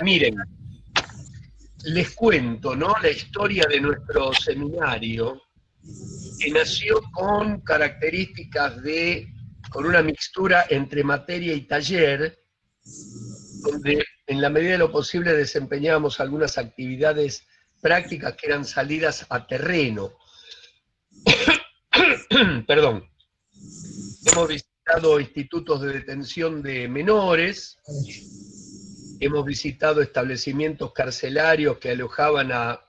Miren, les cuento, ¿no?, la historia de nuestro seminario, que nació con características con una mixtura entre materia y taller, donde en la medida de lo posible desempeñábamos algunas actividades prácticas que eran salidas a terreno. Perdón. Hemos visitado institutos de detención de menores, hemos visitado establecimientos carcelarios que alojaban a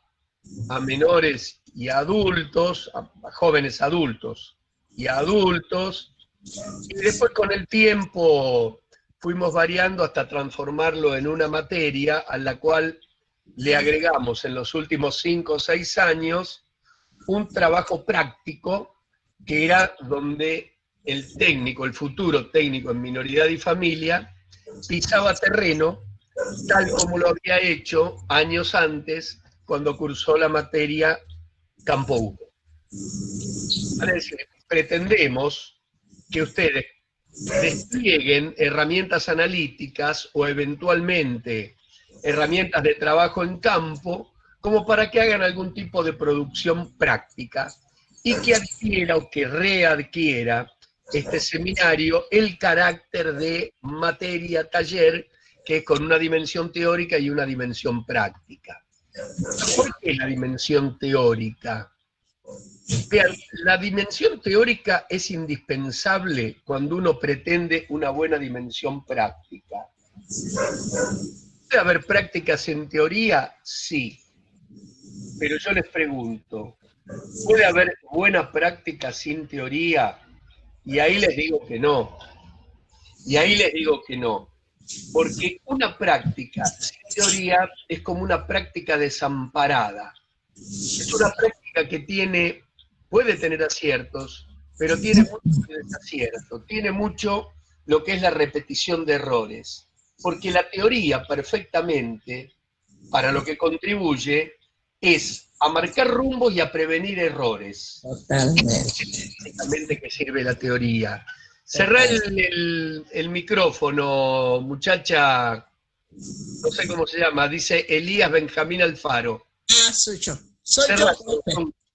menores y a adultos, a jóvenes adultos y a adultos, y después con el tiempo fuimos variando hasta transformarlo en una materia a la cual le agregamos en los últimos 5 o 6 años un trabajo práctico que era donde el técnico, el futuro técnico en minoridad y familia, pisaba terreno tal como lo había hecho años antes cuando cursó la materia Campo 1. Es decir, pretendemos que ustedes desplieguen herramientas analíticas o eventualmente herramientas de trabajo en campo como para que hagan algún tipo de producción práctica y que adquiera o que readquiera este seminario el carácter de materia-taller, que es con una dimensión teórica y una dimensión práctica. ¿Por qué la dimensión teórica? Vean, la dimensión teórica es indispensable cuando uno pretende una buena dimensión práctica. ¿Puede haber prácticas en teoría? Sí. Pero yo les pregunto, ¿puede haber buena práctica sin teoría? Y ahí les digo que no. Y ahí les digo que no. Porque una práctica sin teoría es como una práctica desamparada. Es una práctica que puede tener aciertos, pero tiene mucho desacierto. Tiene mucho lo que es la repetición de errores. Porque la teoría perfectamente, para lo que contribuye, es a marcar rumbos y a prevenir errores. Totalmente. Básicamente que sirve la teoría. Cerrá el micrófono, muchacha, no sé cómo se llama, dice Elías Benjamín Alfaro. Ah, soy yo. Soy yo.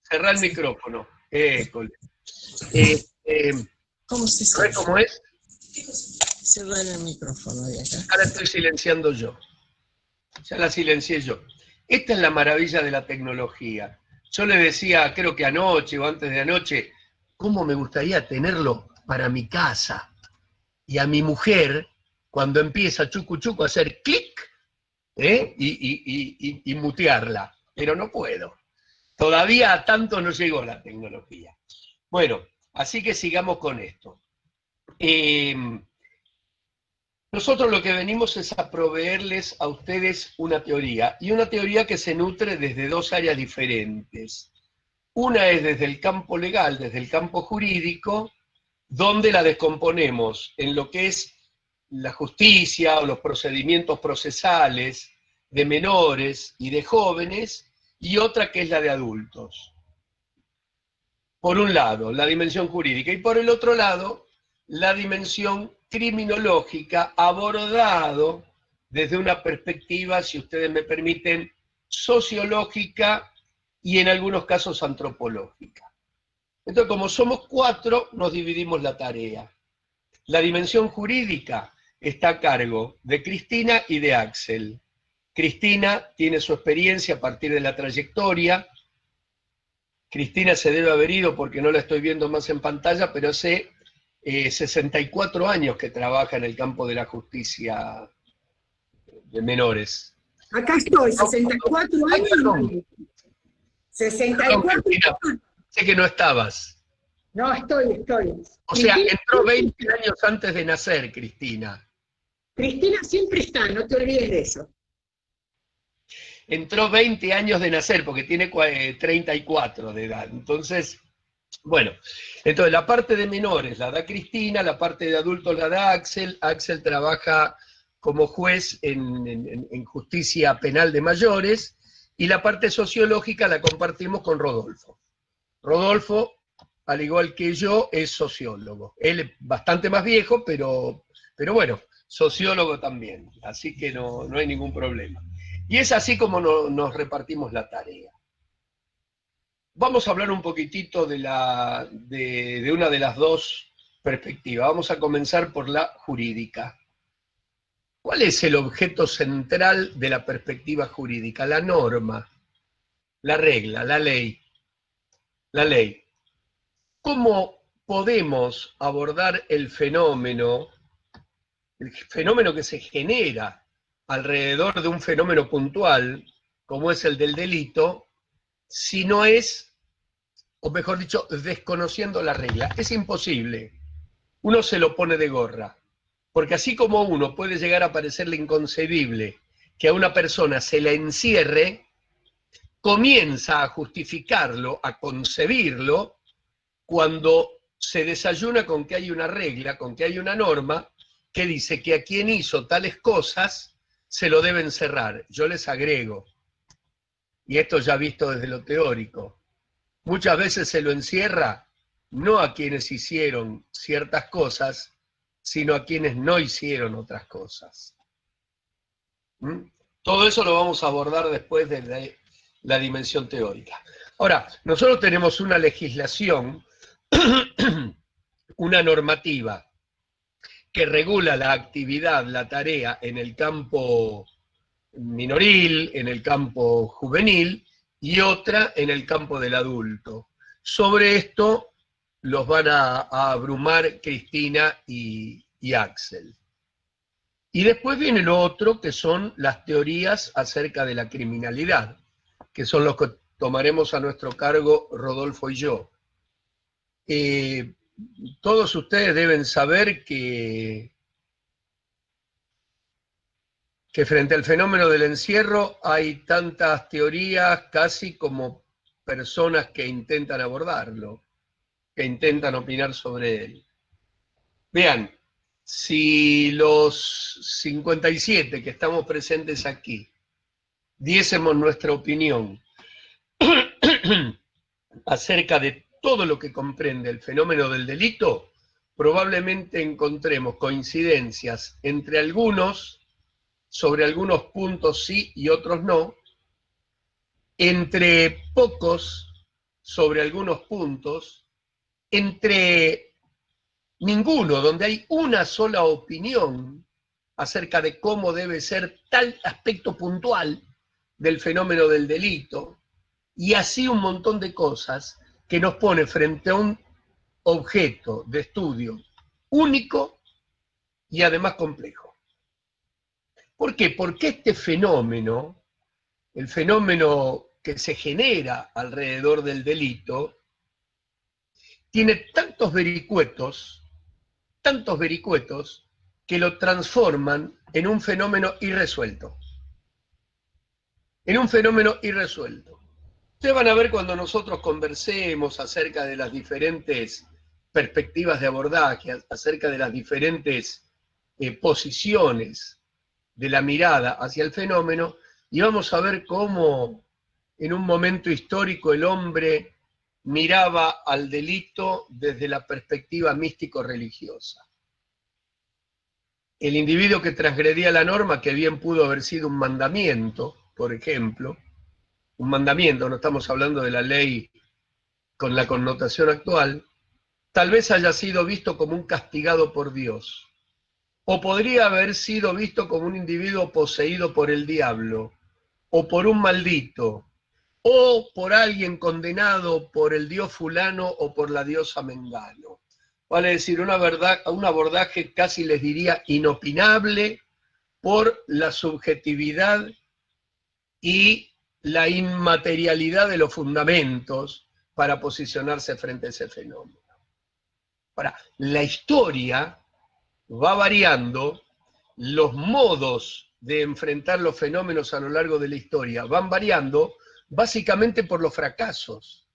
Cerrá el micrófono. ¿Cómo se ¿Sabés cómo es? Cerrar el micrófono de acá. Ahora estoy silenciando yo. Ya la silencié yo. Esta es la maravilla de la tecnología. Yo le decía, creo que anoche o antes de anoche, cómo me gustaría tenerlo para mi casa. Y a mi mujer, cuando empieza chucu chucu a hacer clic, y mutearla. Pero no puedo. Todavía a tanto no llegó la tecnología. Bueno, así que sigamos con esto. Nosotros lo que venimos es a proveerles a ustedes una teoría, y una teoría que se nutre desde 2 áreas diferentes. Una es desde el campo legal, desde el campo jurídico, donde la descomponemos en lo que es la justicia o los procedimientos procesales de menores y de jóvenes, y otra que es la de adultos. Por un lado, la dimensión jurídica, y por el otro lado, la dimensión criminológica, abordado desde una perspectiva, si ustedes me permiten, sociológica y en algunos casos antropológica. Entonces, como somos 4, nos dividimos la tarea. La dimensión jurídica está a cargo de Cristina y de Axel. Cristina tiene su experiencia a partir de la trayectoria. Cristina se debe haber ido porque no la estoy viendo más en pantalla, pero hace 64 años que trabaja en el campo de la justicia de menores. Acá estoy, 64 años. Perdón. 64 Cristina, sé que no estabas. No, estoy. O sea, entró 20 años antes de nacer, Cristina. Cristina siempre está, no te olvides de eso. Entró 20 años de nacer, porque tiene 34 de edad. Entonces, bueno, entonces la parte de menores la da Cristina, la parte de adultos la da Axel. Axel trabaja como juez en justicia penal de mayores, y la parte sociológica la compartimos con Rodolfo. Rodolfo, al igual que yo, es sociólogo. Él es bastante más viejo, pero bueno, sociólogo también, así que no hay ningún problema. Y es así como nos repartimos la tarea. Vamos a hablar un poquitito de una de las dos perspectivas. Vamos a comenzar por la jurídica. ¿Cuál es el objeto central de la perspectiva jurídica? La norma, la regla, la ley. La ley. ¿Cómo podemos abordar el fenómeno que se genera alrededor de un fenómeno puntual, como es el del delito, si no es, o mejor dicho, desconociendo la regla? Es imposible. Uno se lo pone de gorra. Porque así como uno puede llegar a parecerle inconcebible que a una persona se la encierre, comienza a justificarlo, a concebirlo, cuando se desayuna con que hay una regla, con que hay una norma, que dice que a quien hizo tales cosas se lo debe encerrar. Yo les agrego, y esto ya visto desde lo teórico, muchas veces se lo encierra no a quienes hicieron ciertas cosas, sino a quienes no hicieron otras cosas. Todo eso lo vamos a abordar después de la dimensión teórica. Ahora, nosotros tenemos una legislación, una normativa que regula la actividad, la tarea en el campo minoril, en el campo juvenil, y otra en el campo del adulto. Sobre esto los van a abrumar Cristina y Axel. Y después viene lo otro, que son las teorías acerca de la criminalidad, que son los que tomaremos a nuestro cargo Rodolfo y yo. Todos ustedes deben saber que frente al fenómeno del encierro hay tantas teorías casi como personas que intentan abordarlo, que intentan opinar sobre él. Vean, si los 57 que estamos presentes aquí diésemos nuestra opinión acerca de todo lo que comprende el fenómeno del delito, probablemente encontremos coincidencias entre algunos, sobre algunos puntos sí y otros no, entre pocos sobre algunos puntos, entre ninguno, donde hay una sola opinión acerca de cómo debe ser tal aspecto puntual del fenómeno del delito, y así un montón de cosas que nos pone frente a un objeto de estudio único y además complejo. ¿Por qué? Porque este fenómeno, el fenómeno que se genera alrededor del delito, tiene tantos vericuetos que lo transforman en un fenómeno irresuelto. En un fenómeno irresuelto. Ustedes van a ver cuando nosotros conversemos acerca de las diferentes perspectivas de abordaje, acerca de las diferentes posiciones de la mirada hacia el fenómeno, y vamos a ver cómo en un momento histórico el hombre miraba al delito desde la perspectiva místico-religiosa. El individuo que transgredía la norma, que bien pudo haber sido un mandamiento, por ejemplo, un mandamiento, no estamos hablando de la ley con la connotación actual, tal vez haya sido visto como un castigado por Dios, o podría haber sido visto como un individuo poseído por el diablo, o por un maldito, o por alguien condenado por el dios fulano o por la diosa mengano. Vale decir, un abordaje casi les diría inopinable por la subjetividad y la inmaterialidad de los fundamentos para posicionarse frente a ese fenómeno. Ahora, la historia va variando, los modos de enfrentar los fenómenos a lo largo de la historia van variando, básicamente por los fracasos.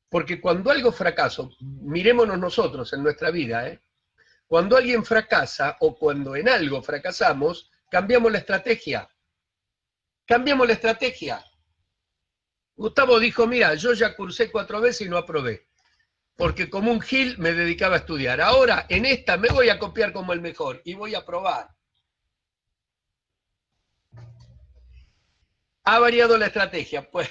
Porque cuando algo fracasa, mirémonos nosotros en nuestra vida, cuando alguien fracasa o cuando en algo fracasamos, cambiamos la estrategia. Cambiamos la estrategia. Gustavo dijo, mira, yo ya cursé 4 veces y no aprobé. porque como un gil me dedicaba a estudiar. Ahora, en esta me voy a copiar como el mejor y voy a probar. Ha variado la estrategia, pues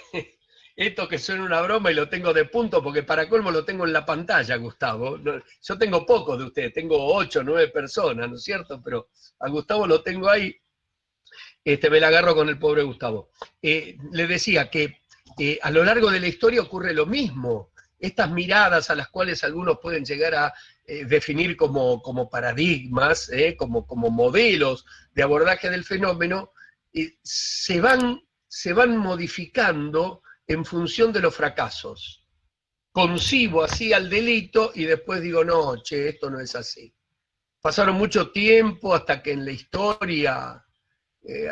esto que suena una broma y lo tengo de punto, porque para colmo lo tengo en la pantalla, Gustavo. Yo tengo pocos de ustedes, tengo 8 o 9 personas, ¿no es cierto? Pero a Gustavo lo tengo ahí, me la agarro con el pobre Gustavo. Le decía que a lo largo de la historia ocurre lo mismo. Estas miradas a las cuales algunos pueden llegar a definir como paradigmas, como modelos de abordaje del fenómeno, se van modificando en función de los fracasos. Concibo así al delito y después digo, no, che, esto no es así. Pasaron mucho tiempo hasta que en la historia,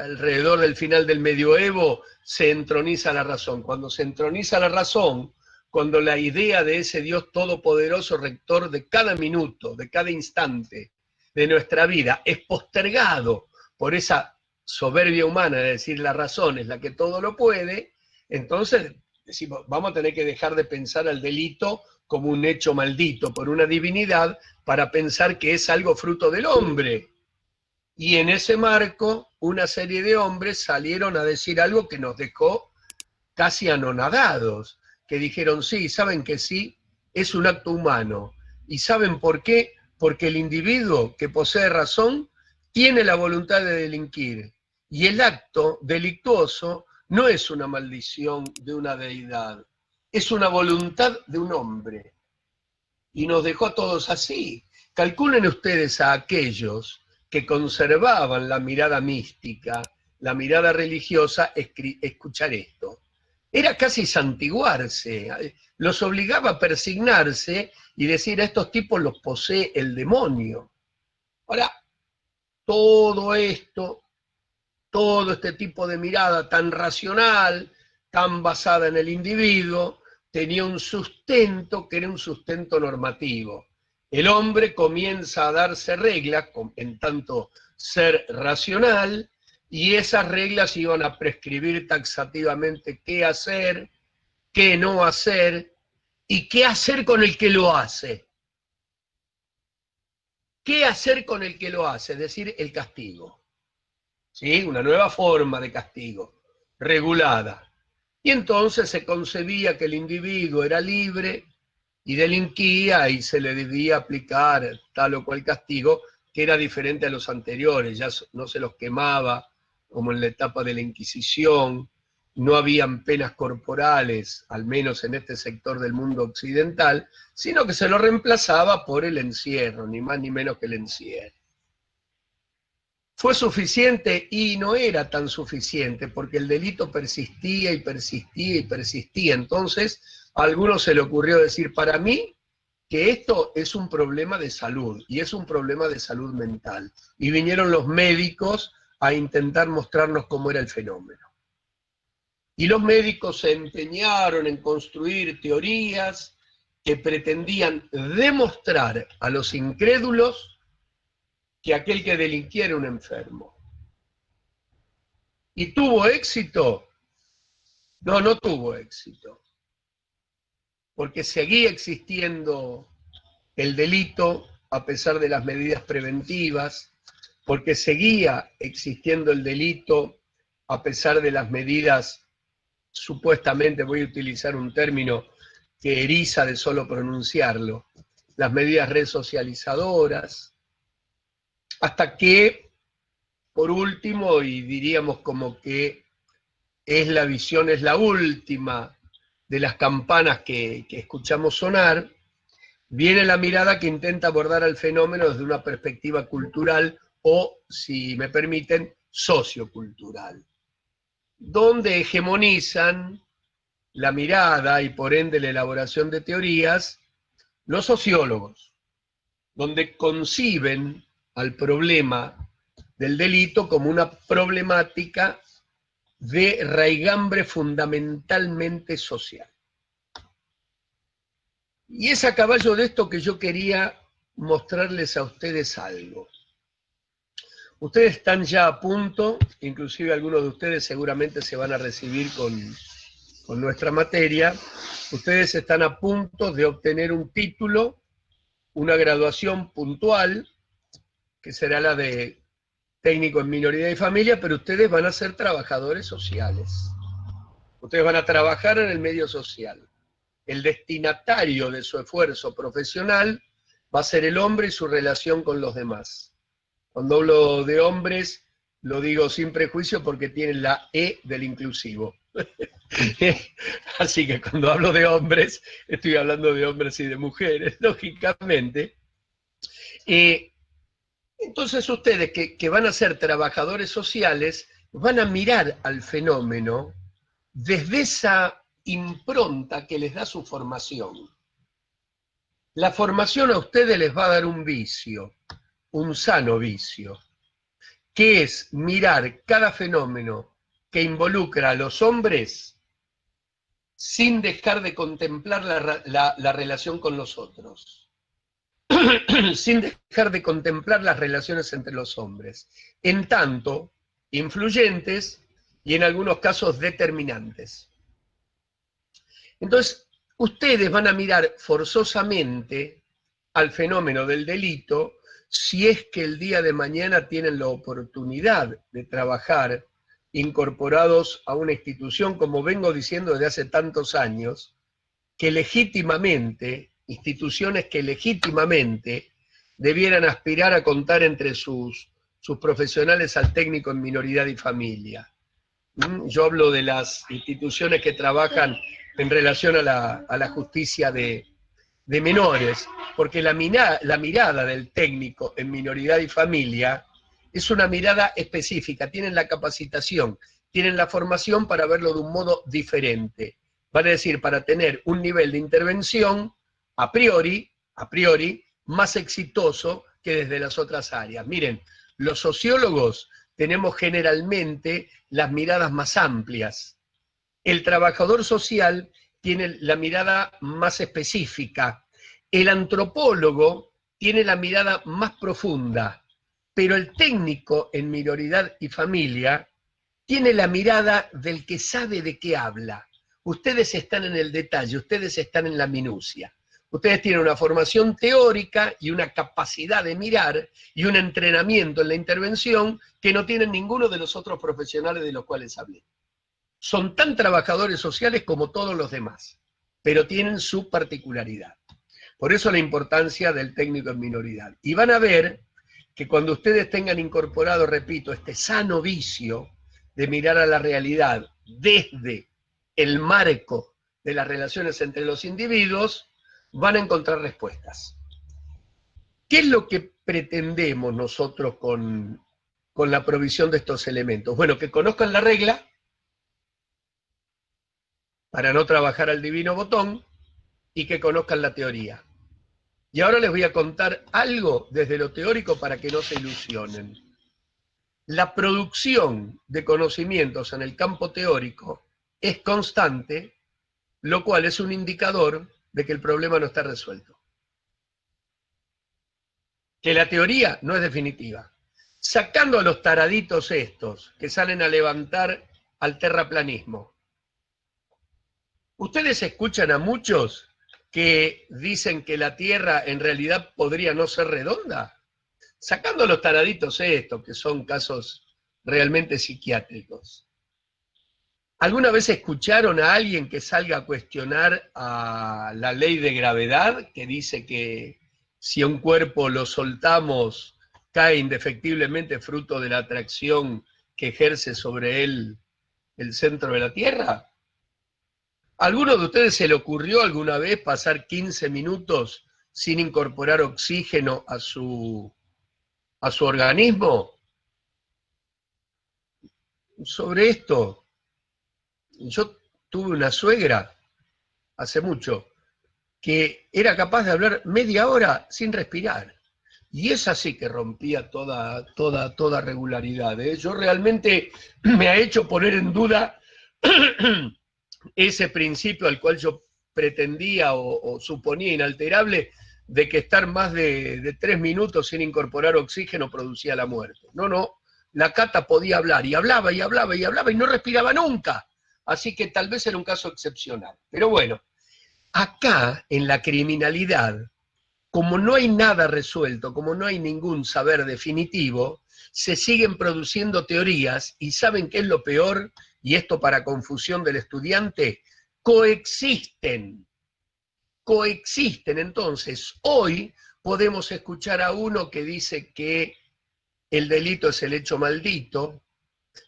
alrededor del final del medioevo, se entroniza la razón. Cuando se entroniza la razón, cuando la idea de ese Dios todopoderoso, rector de cada minuto, de cada instante de nuestra vida, es postergado por esa soberbia humana, es decir, la razón es la que todo lo puede, entonces decimos, vamos a tener que dejar de pensar al delito como un hecho maldito por una divinidad para pensar que es algo fruto del hombre. Y en ese marco, una serie de hombres salieron a decir algo que nos dejó casi anonadados, que dijeron, sí, saben que sí, es un acto humano. ¿Y saben por qué? Porque el individuo que posee razón tiene la voluntad de delinquir. Y el acto delictuoso no es una maldición de una deidad, es una voluntad de un hombre. Y nos dejó a todos así. Calculen ustedes a aquellos que conservaban la mirada mística, la mirada religiosa, escuchar esto. Era casi santiguarse, los obligaba a persignarse y decir, a estos tipos los posee el demonio. Ahora, todo este tipo de mirada tan racional, tan basada en el individuo, tenía un sustento que era un sustento normativo. El hombre comienza a darse reglas, en tanto ser racional, y esas reglas iban a prescribir taxativamente qué hacer, qué no hacer, y qué hacer con el que lo hace. ¿Qué hacer con el que lo hace? Es decir, el castigo. ¿Sí? Una nueva forma de castigo, regulada. Y entonces se concebía que el individuo era libre y delinquía y se le debía aplicar tal o cual castigo que era diferente a los anteriores, ya no se los quemaba como en la etapa de la Inquisición, no habían penas corporales, al menos en este sector del mundo occidental, sino que se lo reemplazaba por el encierro, ni más ni menos que el encierro. ¿Fue suficiente? Y no era tan suficiente, porque el delito persistía y persistía y persistía. Entonces, a algunos se le ocurrió decir, para mí, que esto es un problema de salud, y es un problema de salud mental. Y vinieron los médicos a intentar mostrarnos cómo era el fenómeno. Y los médicos se empeñaron en construir teorías que pretendían demostrar a los incrédulos que aquel que delinquía era un enfermo. ¿Y tuvo éxito? No, no tuvo éxito. Porque seguía existiendo el delito a pesar de las medidas preventivas, porque seguía existiendo el delito a pesar de las medidas, supuestamente, voy a utilizar un término que eriza de solo pronunciarlo, las medidas resocializadoras, hasta que, por último, y diríamos como que es la última de las campanas que escuchamos sonar, viene la mirada que intenta abordar al fenómeno desde una perspectiva cultural o, si me permiten, sociocultural, donde hegemonizan la mirada y por ende la elaboración de teorías los sociólogos, donde conciben al problema del delito como una problemática de raigambre fundamentalmente social. Y es a caballo de esto que yo quería mostrarles a ustedes algo. Ustedes están ya a punto, inclusive algunos de ustedes seguramente se van a recibir con con nuestra materia, ustedes están a punto de obtener un título, una graduación puntual, que será la de técnico en minoridad y familia, pero ustedes van a ser trabajadores sociales. Ustedes van a trabajar en el medio social. El destinatario de su esfuerzo profesional va a ser el hombre y su relación con los demás. Cuando hablo de hombres, lo digo sin prejuicio porque tienen la E del inclusivo. Así que cuando hablo de hombres, estoy hablando de hombres y de mujeres, lógicamente. Entonces ustedes que van a ser trabajadores sociales, van a mirar al fenómeno desde esa impronta que les da su formación. La formación a ustedes les va a dar un vicio, un sano vicio, que es mirar cada fenómeno que involucra a los hombres sin dejar de contemplar la relación con los otros, sin dejar de contemplar las relaciones entre los hombres, en tanto influyentes y en algunos casos determinantes. Entonces, ustedes van a mirar forzosamente al fenómeno del delito si es que el día de mañana tienen la oportunidad de trabajar incorporados a una institución, como vengo diciendo desde hace tantos años, que legítimamente, instituciones que legítimamente debieran aspirar a contar entre sus profesionales al técnico en minoridad y familia. Yo hablo de las instituciones que trabajan en relación a la justicia de menores, porque la mirada del técnico en minoridad y familia es una mirada específica, tienen la capacitación, tienen la formación para verlo de un modo diferente, vale decir, para tener un nivel de intervención a priori, más exitoso que desde las otras áreas. Miren, los sociólogos tenemos generalmente las miradas más amplias. El trabajador social tiene la mirada más específica. El antropólogo tiene la mirada más profunda. Pero el técnico en minoridad y familia tiene la mirada del que sabe de qué habla. Ustedes están en el detalle, ustedes están en la minucia. Ustedes tienen una formación teórica y una capacidad de mirar y un entrenamiento en la intervención que no tienen ninguno de los otros profesionales de los cuales hablé. Son tan trabajadores sociales como todos los demás, pero tienen su particularidad. Por eso la importancia del técnico en minoridad. Y van a ver que cuando ustedes tengan incorporado, repito, este sano vicio de mirar a la realidad desde el marco de las relaciones entre los individuos, van a encontrar respuestas. ¿Qué es lo que pretendemos nosotros con la provisión de estos elementos? Bueno, que conozcan la regla, para no trabajar al divino botón, y que conozcan la teoría. Y ahora les voy a contar algo desde lo teórico para que no se ilusionen. La producción de conocimientos en el campo teórico es constante, lo cual es un indicador de que el problema no está resuelto. Que la teoría no es definitiva. Sacando a los taraditos estos que salen a levantar al terraplanismo. Ustedes escuchan a muchos que dicen que la Tierra en realidad podría no ser redonda. Sacando a los taraditos estos, que son casos realmente psiquiátricos. ¿Alguna vez escucharon a alguien que salga a cuestionar a la ley de gravedad, que dice que si a un cuerpo lo soltamos, cae indefectiblemente fruto de la atracción que ejerce sobre él el centro de la Tierra? ¿A alguno de ustedes se le ocurrió alguna vez pasar 15 minutos sin incorporar oxígeno a su organismo? Sobre esto, yo tuve una suegra hace mucho que era capaz de hablar media hora sin respirar. Y esa sí que rompía toda regularidad, ¿eh? Yo realmente me ha hecho poner en duda ese principio al cual yo pretendía o suponía inalterable de que estar más de 3 minutos sin incorporar oxígeno producía la muerte. No, la Cata podía hablar, y hablaba, y hablaba, y hablaba, y no respiraba nunca. Así que tal vez era un caso excepcional. Pero bueno, acá en la criminalidad, como no hay nada resuelto, como no hay ningún saber definitivo, se siguen produciendo teorías y ¿saben qué es lo peor? Y esto para confusión del estudiante, coexisten. Entonces, hoy podemos escuchar a uno que dice que el delito es el hecho maldito,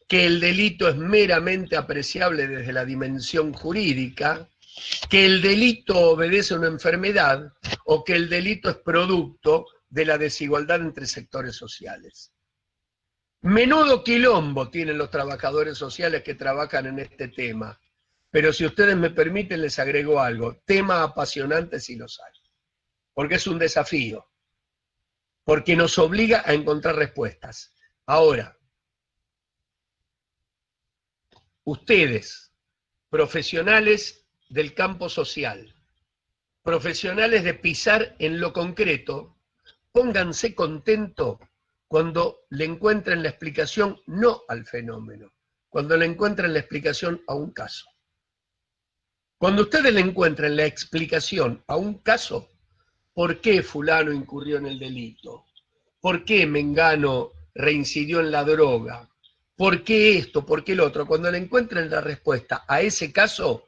que el delito es meramente apreciable desde la dimensión jurídica, que el delito obedece a una enfermedad o que el delito es producto de la desigualdad entre sectores sociales. Menudo quilombo tienen los trabajadores sociales que trabajan en este tema, pero si ustedes me permiten les agrego algo, tema apasionante si los hay, porque es un desafío, porque nos obliga a encontrar respuestas. Ahora, ustedes, profesionales del campo social, profesionales de pisar en lo concreto, pónganse contentos cuando le encuentren la explicación no al fenómeno, cuando le encuentren la explicación a un caso. Cuando ustedes le encuentren la explicación a un caso, ¿por qué fulano incurrió en el delito? ¿Por qué mengano reincidió en la droga? ¿Por qué esto? ¿Por qué el otro? Cuando le encuentren la respuesta a ese caso,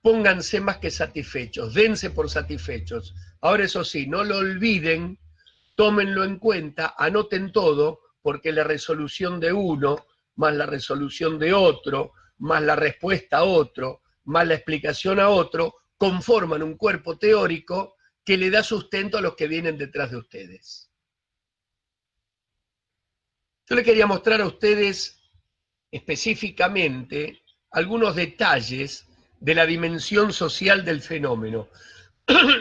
pónganse más que satisfechos, dense por satisfechos. Ahora eso sí, no lo olviden, tómenlo en cuenta, anoten todo, porque la resolución de uno, más la resolución de otro, más la respuesta a otro, más la explicación a otro, conforman un cuerpo teórico que le da sustento a los que vienen detrás de ustedes. Yo le quería mostrar a ustedes específicamente algunos detalles de la dimensión social del fenómeno.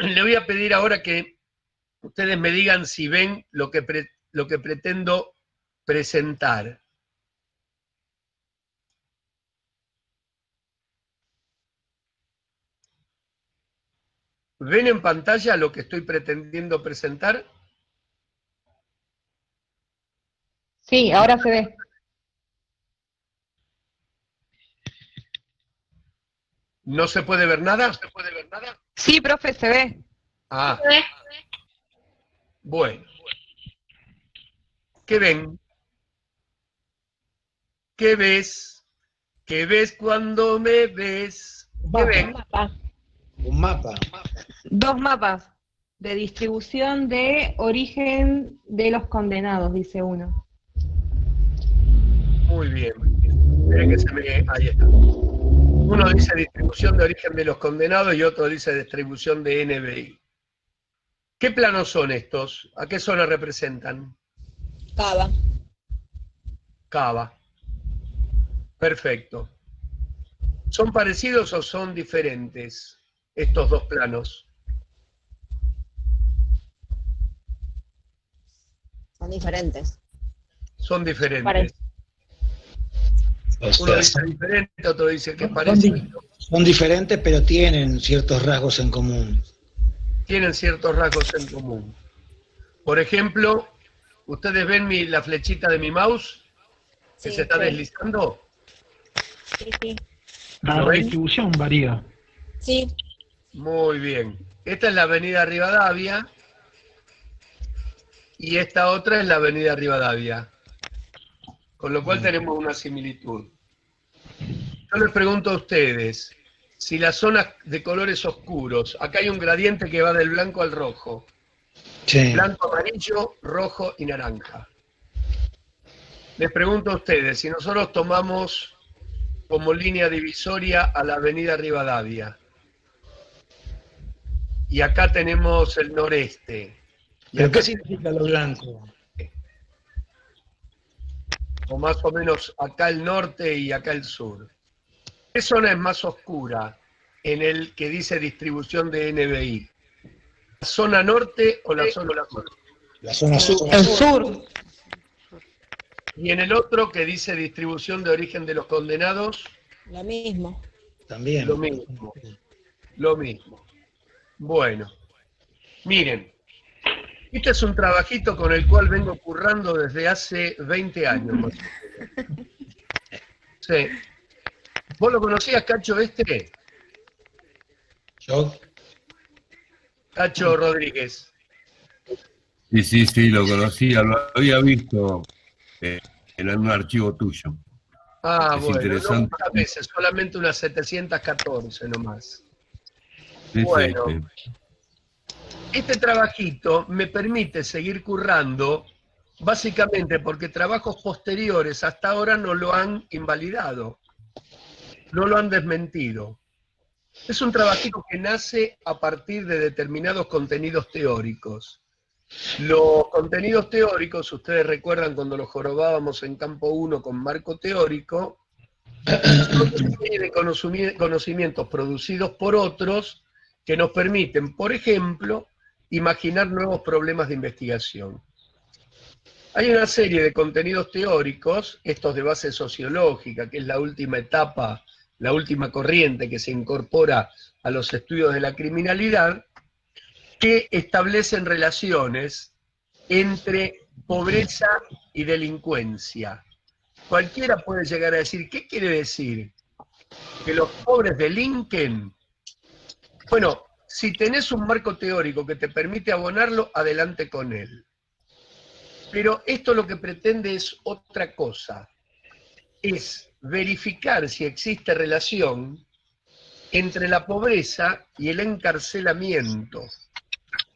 Le voy a pedir ahora que ustedes me digan si ven lo que pretendo presentar. ¿Ven en pantalla lo que estoy pretendiendo presentar? Sí, ahora se ve. ¿No se puede ver nada? Sí, profe, se ve. Ah, bueno. ¿Qué ven? ¿Qué ves? ¿Qué ves cuando me ves? ¿Qué ven? Un mapa. Dos mapas de distribución de origen de los condenados, dice uno. Muy bien. Esperen que se me... Ahí está. Uno dice distribución de origen de los condenados y otro dice distribución de NBI. ¿Qué planos son estos? ¿A qué zona representan? Cava. Cava. Perfecto. ¿Son parecidos o son diferentes estos dos planos? Son diferentes. Son diferentes. Parece. Uno dice diferente, otro dice que es parecido. Son diferentes, pero tienen ciertos rasgos en común. Tienen ciertos rasgos en común. Por ejemplo, ¿ustedes ven la flechita de mi mouse que Sí, se está sí. deslizando? Sí, sí. La distribución varía. Sí. Muy bien. Esta es la avenida Rivadavia y esta otra es la avenida Rivadavia. Con lo cual tenemos una similitud. Yo les pregunto a ustedes, si las zonas de colores oscuros, acá hay un gradiente que va del blanco al rojo. Sí. Blanco, amarillo, rojo y naranja. Les pregunto a ustedes, si nosotros tomamos como línea divisoria a la avenida Rivadavia, y acá tenemos el noreste. Y ¿Pero acá qué significa lo blanco? o más o menos acá el norte y acá el sur. ¿Qué zona es más oscura en el que dice distribución de NBI? ¿La zona norte o la zona sur? La zona sur. El sur. Y en el otro que dice distribución de origen de los condenados, Lo mismo. También. lo mismo. Lo mismo. Bueno, miren, este es un trabajito con el cual vengo currando desde hace 20 años más o menos. Sí. ¿Vos lo conocías, Cacho, este? Yo, Cacho Rodríguez. Sí, lo conocía, lo había visto en un archivo tuyo. Ah, Es bueno, no interesante. muchas veces, solamente unas 714 nomás. Sí, Bueno. sí. Este trabajito me permite seguir currando, básicamente porque trabajos posteriores hasta ahora no lo han invalidado, no lo han desmentido. Es un trabajito que nace a partir de determinados contenidos teóricos. Los contenidos teóricos, ustedes recuerdan cuando los jorobábamos en campo 1 con marco teórico, son una serie de conocimientos producidos por otros que nos permiten, por ejemplo, imaginar nuevos problemas de investigación. Hay una serie de contenidos teóricos, estos de base sociológica, que es la última etapa, la última corriente que se incorpora a los estudios de la criminalidad, que establecen relaciones entre pobreza y delincuencia. Cualquiera puede llegar a decir, ¿qué quiere decir? ¿Que los pobres delinquen? Bueno, si tenés un marco teórico que te permite abonarlo, adelante con él. Pero esto lo que pretende es otra cosa, es verificar si existe relación entre la pobreza y el encarcelamiento.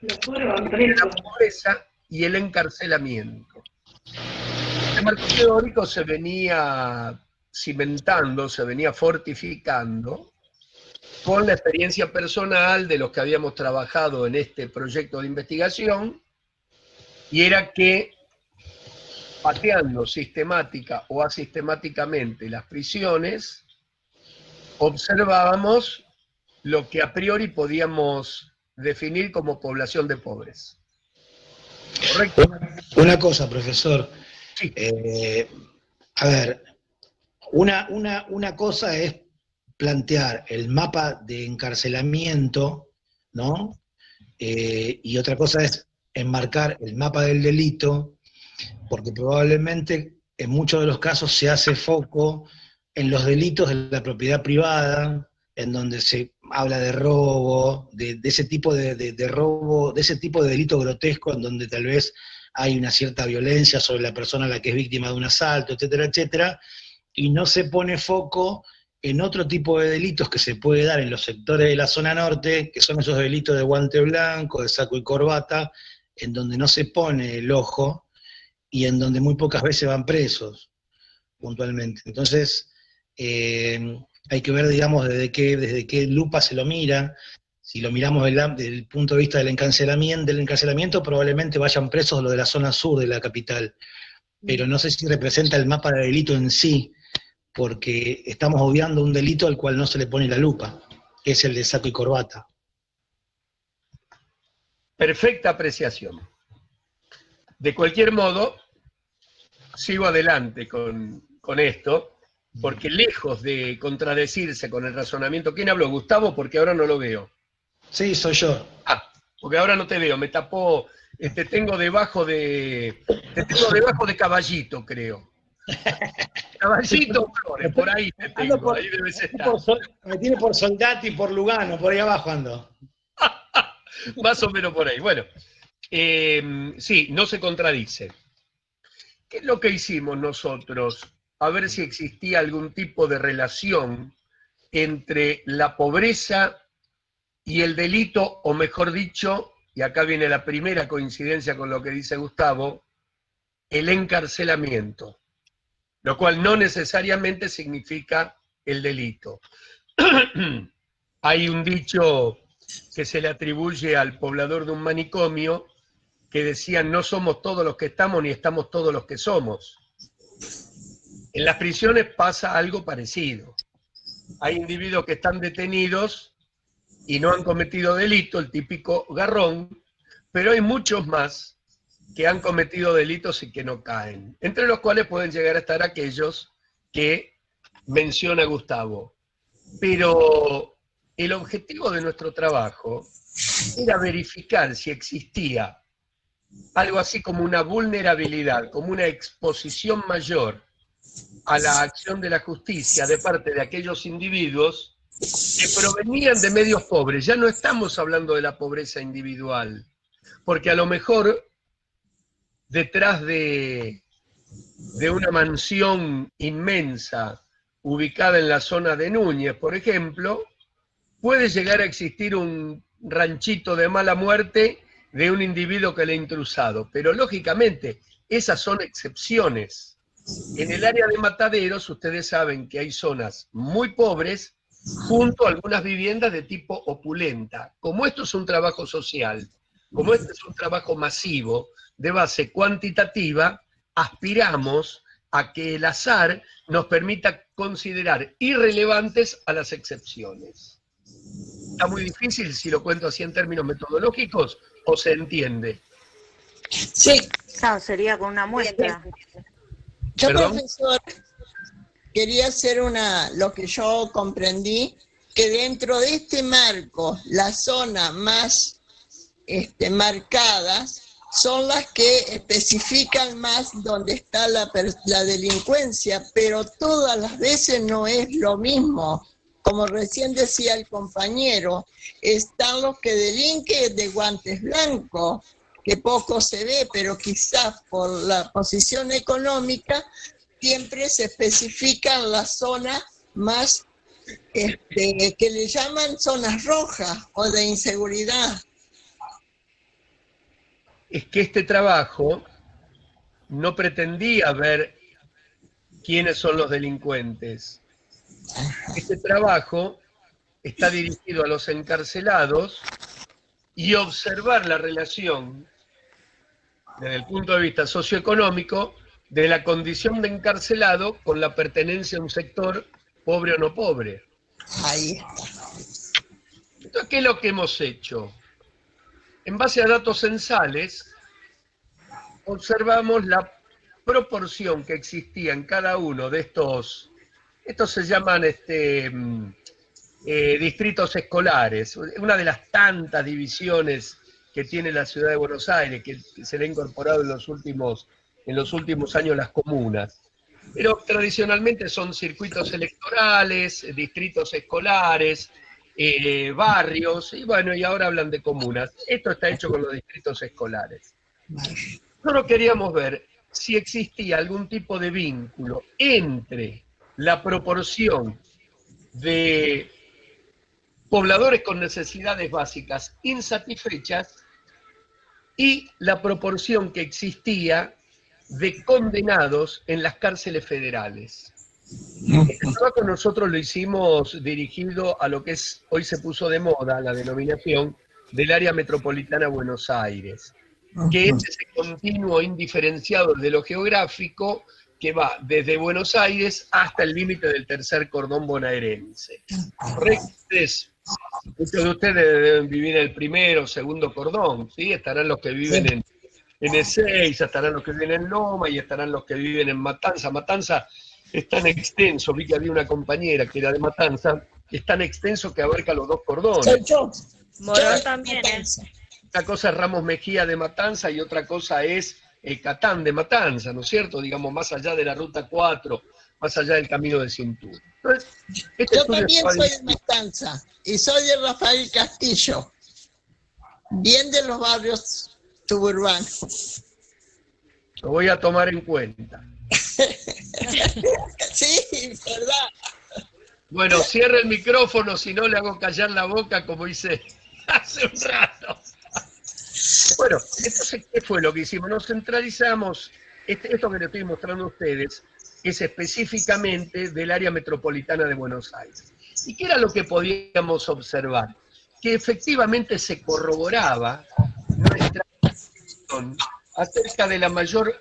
Entre la pobreza y el encarcelamiento. Este marco teórico se venía cimentando, se venía fortificando con la experiencia personal de los que habíamos trabajado en este proyecto de investigación, y era que pateando sistemática o asistemáticamente las prisiones, observábamos lo que a priori podíamos definir como población de pobres. ¿Correcto? una cosa, profesor. Sí. A ver, una cosa es plantear el mapa de encarcelamiento, ¿no? Y otra cosa es enmarcar el mapa del delito, porque probablemente en muchos de los casos se hace foco en los delitos de la propiedad privada, en donde se habla de robo, de ese tipo de robo, de ese tipo de delito grotesco, en donde tal vez hay una cierta violencia sobre la persona a la que es víctima de un asalto, etcétera, etcétera, y no se pone foco en otro tipo de delitos que se puede dar en los sectores de la zona norte, que son esos delitos de guante blanco, de saco y corbata, en donde no se pone el ojo y en donde muy pocas veces van presos, puntualmente. Entonces, hay que ver, digamos, desde qué lupa se lo mira. Si lo miramos desde el punto de vista del encarcelamiento, probablemente vayan presos los de la zona sur de la capital. Pero no sé si representa el mapa de delito en sí, porque estamos obviando un delito al cual no se le pone la lupa, que es el de saco y corbata. Perfecta apreciación. De cualquier modo, sigo adelante con esto, porque lejos de contradecirse con el razonamiento... ¿Quién habló? Gustavo, porque ahora no lo veo. Sí, soy yo. Ah, porque ahora no te veo, me tapó, te tengo debajo de Caballito, creo. Caballito Flores, por ahí te tengo, ahí debes estar. Me tiene por Soldati y por Lugano, por ahí abajo ando. Más o menos por ahí. Bueno, sí, no se contradice. ¿Qué es lo que hicimos nosotros? A ver si existía algún tipo de relación entre la pobreza y el delito, o mejor dicho, y acá viene la primera coincidencia con lo que dice Gustavo, el encarcelamiento, lo cual no necesariamente significa el delito. Hay un dicho que se le atribuye al poblador de un manicomio que decía: no somos todos los que estamos ni estamos todos los que somos. En las prisiones pasa algo parecido. Hay individuos que están detenidos y no han cometido delito, el típico garrón, pero hay muchos más que han cometido delitos y que no caen, entre los cuales pueden llegar a estar aquellos que menciona Gustavo. Pero el objetivo de nuestro trabajo era verificar si existía algo así como una vulnerabilidad, como una exposición mayor a la acción de la justicia de parte de aquellos individuos que provenían de medios pobres. Ya no estamos hablando de la pobreza individual, porque a lo mejor detrás de una mansión inmensa ubicada en la zona de Núñez, por ejemplo, puede llegar a existir un ranchito de mala muerte de un individuo que le ha intrusado, pero lógicamente esas son excepciones. En el área de Mataderos ustedes saben que hay zonas muy pobres junto a algunas viviendas de tipo opulenta. Como esto es un trabajo social, como este es un trabajo masivo de base cuantitativa, aspiramos a que el azar nos permita considerar irrelevantes a las excepciones. Está muy difícil si lo cuento así en términos metodológicos, ¿o se entiende? Sí, Claro, sería con una muestra. yo, ¿Perdón? profesor, quería hacer lo que yo comprendí, que dentro de este marco, las zonas más marcadas son las que especifican más dónde está la delincuencia, pero todas las veces no es lo mismo. Como recién decía el compañero, están los que delinquen de guantes blancos, que poco se ve, pero quizás por la posición económica siempre se especifican las zonas más que le llaman zonas rojas o de inseguridad. Es que este trabajo no pretendía ver quiénes son los delincuentes. Este trabajo está dirigido a los encarcelados y observar la relación desde el punto de vista socioeconómico de la condición de encarcelado con la pertenencia a un sector pobre o no pobre. Ahí está. Entonces, ¿qué es lo que hemos hecho? En base a datos censales, observamos la proporción que existía en cada uno de estos se llaman distritos escolares, una de las tantas divisiones que tiene la ciudad de Buenos Aires, que se le ha incorporado en los últimos años las comunas. Pero tradicionalmente son circuitos electorales, distritos escolares, barrios, y bueno, y ahora hablan de comunas. Esto está hecho con los distritos escolares. Nosotros queríamos ver si existía algún tipo de vínculo entre la proporción de pobladores con necesidades básicas insatisfechas y la proporción que existía de condenados en las cárceles federales. Este trabajo nosotros lo hicimos dirigido a lo que hoy se puso de moda, la denominación del área metropolitana Buenos Aires, que es ese continuo indiferenciado de lo geográfico que va desde Buenos Aires hasta el límite del tercer cordón bonaerense. Muchos de ustedes deben vivir en el primero o segundo cordón, ¿sí? Estarán los que viven en Ezeiza, estarán los que viven en Loma y estarán los que viven en Matanza. Matanza es tan extenso, vi que había una compañera que era de Matanza, es tan extenso que abarca los dos cordones. Soy yo. Morón Yo también, Una cosa es Ramos Mejía de Matanza y otra cosa es Catán de Matanza, ¿no es cierto? Digamos, más allá de la Ruta 4, más allá del Camino de Cintura. Entonces, Yo también soy de Matanza y soy de Rafael Castillo, bien de los barrios suburbanos. Lo voy a tomar en cuenta. Sí, verdad. Bueno, cierra el micrófono, si no le hago callar la boca como hice hace un rato. Bueno, entonces, ¿qué fue lo que hicimos? Nos centralizamos, esto que les estoy mostrando a ustedes, es específicamente del área metropolitana de Buenos Aires. ¿Y qué era lo que podíamos observar? Que efectivamente se corroboraba nuestra visión acerca de la mayor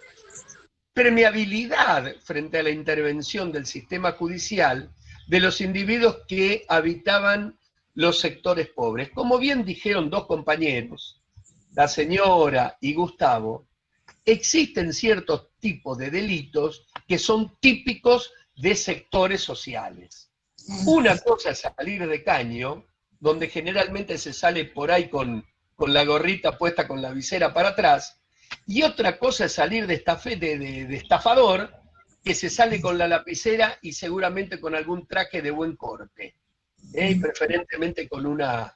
permeabilidad frente a la intervención del sistema judicial de los individuos que habitaban los sectores pobres. Como bien dijeron dos compañeros, la señora y Gustavo, existen ciertos tipos de delitos que son típicos de sectores sociales. Una cosa es salir de caño, donde generalmente se sale por ahí con la gorrita puesta con la visera para atrás, y otra cosa es salir de estafador, que se sale con la lapicera y seguramente con algún traje de buen corte, y preferentemente con una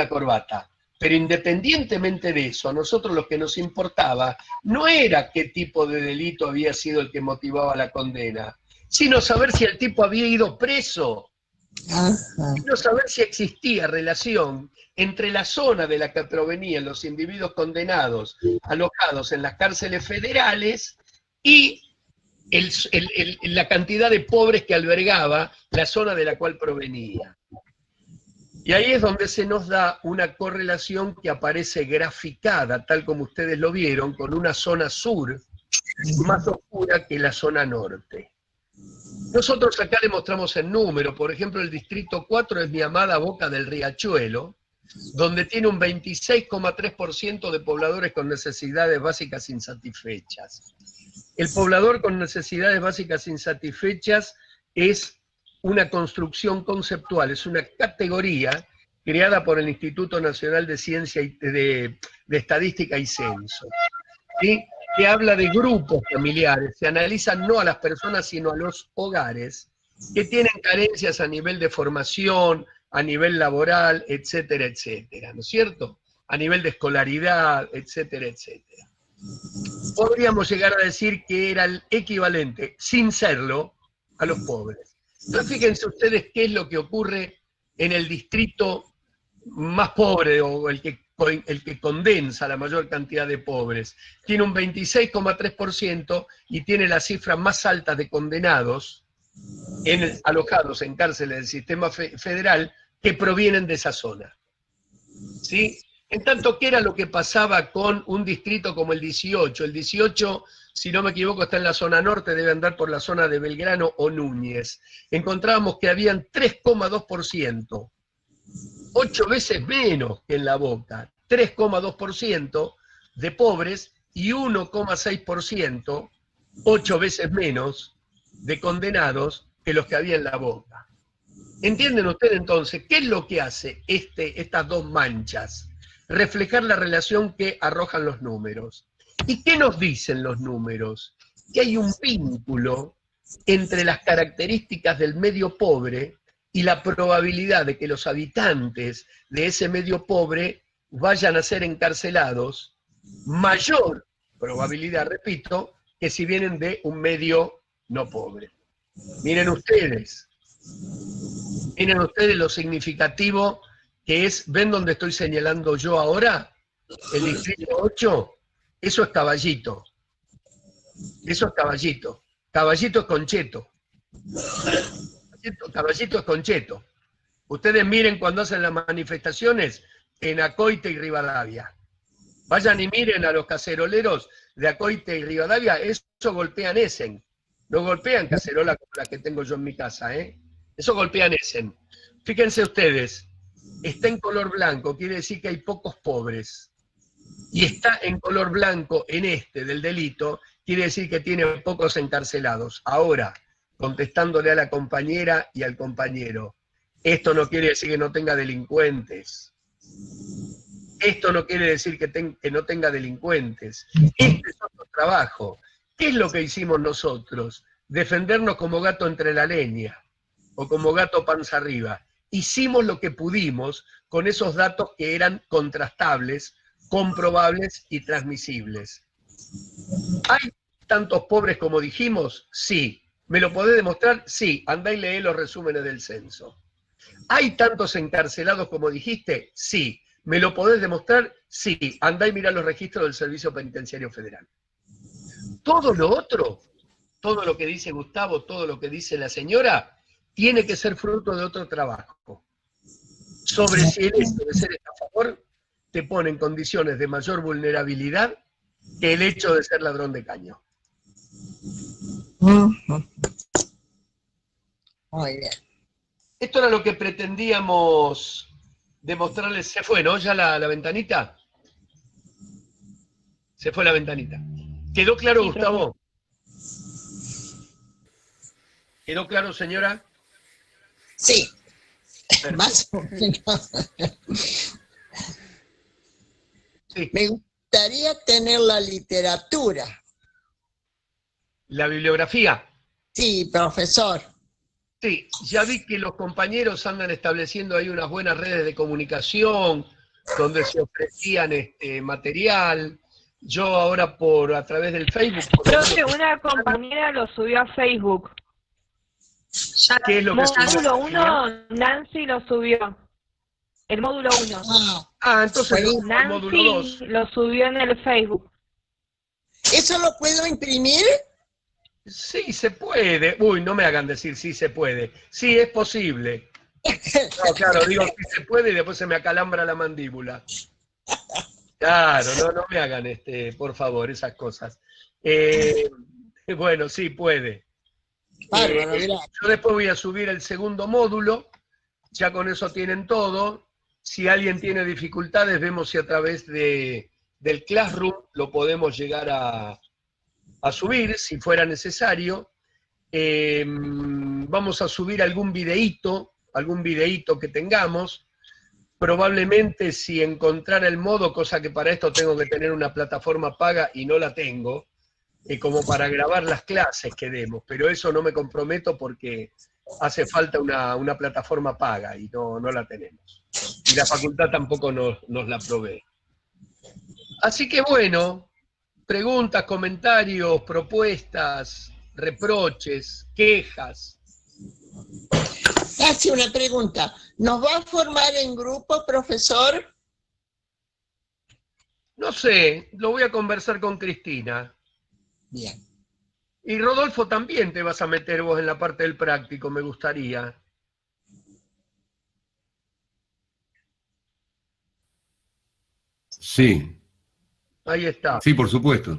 corbata. Pero independientemente de eso, a nosotros lo que nos importaba no era qué tipo de delito había sido el que motivaba la condena, sino saber si el tipo había ido preso, sino saber si existía relación entre la zona de la que provenían los individuos condenados alojados en las cárceles federales y la cantidad de pobres que albergaba la zona de la cual provenía. Y ahí es donde se nos da una correlación que aparece graficada, tal como ustedes lo vieron, con una zona sur más oscura que la zona norte. Nosotros acá le mostramos el número, por ejemplo, el distrito 4 es mi amada Boca del Riachuelo, donde tiene un 26,3% de pobladores con necesidades básicas insatisfechas. El poblador con necesidades básicas insatisfechas es una construcción conceptual, es una categoría creada por el Instituto Nacional de Ciencia de Estadística y Censo, ¿sí? Que habla de grupos familiares, se analizan no a las personas sino a los hogares que tienen carencias a nivel de formación, a nivel laboral, etcétera, etcétera, ¿no es cierto? A nivel de escolaridad, etcétera, etcétera. Podríamos llegar a decir que era el equivalente, sin serlo, a los pobres. Pero fíjense ustedes qué es lo que ocurre en el distrito más pobre o el que condensa la mayor cantidad de pobres. Tiene un 26,3% y tiene la cifra más alta de condenados alojados en cárceles del sistema federal que provienen de esa zona. ¿Sí? En tanto, ¿qué era lo que pasaba con un distrito como el 18? El 18, si no me equivoco, está en la zona norte, debe andar por la zona de Belgrano o Núñez. Encontrábamos que habían 3,2%, 8 veces menos que en La Boca, 3,2% de pobres y 1,6%, 8 veces menos de condenados que los que había en La Boca. ¿Entienden ustedes entonces qué es lo que hace estas dos manchas? Reflejar la relación que arrojan los números. ¿Y qué nos dicen los números? Que hay un vínculo entre las características del medio pobre y la probabilidad de que los habitantes de ese medio pobre vayan a ser encarcelados, mayor probabilidad, repito, que si vienen de un medio no pobre. Miren ustedes lo significativo que es, ¿ven dónde estoy señalando yo ahora? El distrito 8, eso es Caballito. Eso es Caballito. Caballito es Concheto. Caballito es Concheto. Ustedes miren cuando hacen las manifestaciones en Acoite y Rivadavia. Vayan y miren a los caceroleros de Acoite y Rivadavia, eso golpean Essen. No golpean cacerola como la que tengo yo en mi casa, ¿eh? Eso golpean Essen. Fíjense ustedes, está en color blanco, quiere decir que hay pocos pobres. Y está en color blanco en del delito, quiere decir que tiene pocos encarcelados. Ahora, contestándole a la compañera y al compañero, esto no quiere decir que no tenga delincuentes. Esto no quiere decir que no tenga delincuentes. Este es otro trabajo. ¿Qué es lo que hicimos nosotros? Defendernos como gato entre la leña, o como gato panza arriba. Hicimos lo que pudimos con esos datos que eran contrastables, comprobables y transmisibles. ¿Hay tantos pobres como dijimos? Sí. ¿Me lo podés demostrar? Sí. Andá y lee los resúmenes del censo. ¿Hay tantos encarcelados como dijiste? Sí. ¿Me lo podés demostrar? Sí. Andá y mirá los registros del Servicio Penitenciario Federal. Todo lo otro, todo lo que dice Gustavo, todo lo que dice la señora, tiene que ser fruto de otro trabajo. Sobre si el hecho de ser estafador te pone en condiciones de mayor vulnerabilidad que el hecho de ser ladrón de caño. Muy bien. Esto era lo que pretendíamos demostrarles. Se fue, ¿no? ¿Ya la ventanita? Se fue la ventanita. ¿Quedó claro, sí, Gustavo? ¿Quedó claro, señora? Sí. Más o menos. Sí. Me gustaría tener la literatura. La bibliografía. Sí, profesor. Sí, ya vi que los compañeros andan estableciendo ahí unas buenas redes de comunicación donde se ofrecían material. Yo ahora a través del Facebook, Profe, una compañera lo subió a Facebook. ¿qué es lo que Módulo subió? 1, Nancy lo subió. El módulo 1. Entonces el módulo 2. Nancy lo subió en el Facebook. ¿Eso lo puedo imprimir? Sí, se puede. Uy, no me hagan decir sí se puede. Sí, es posible. No, claro, digo sí se puede y después se me acalambra la mandíbula. Claro, no me hagan, por favor, esas cosas. Bueno, sí puede. Bárbaro, gracias. Yo después voy a subir el segundo módulo. Ya con eso tienen todo. Si alguien tiene dificultades, vemos si a través del Classroom lo podemos llegar a subir, si fuera necesario. Vamos a subir algún videíto que tengamos. Probablemente si encontrara el modo, cosa que para esto tengo que tener una plataforma paga y no la tengo, como para grabar las clases que demos, pero eso no me comprometo porque hace falta una plataforma paga y no la tenemos. Y la facultad tampoco nos la provee. Así que bueno, preguntas, comentarios, propuestas, reproches, quejas. Hace una pregunta. ¿Nos va a formar en grupo, profesor? No sé, lo voy a conversar con Cristina. Bien. Y Rodolfo, también te vas a meter vos en la parte del práctico, me gustaría. Sí, Ahí está. sí, por supuesto.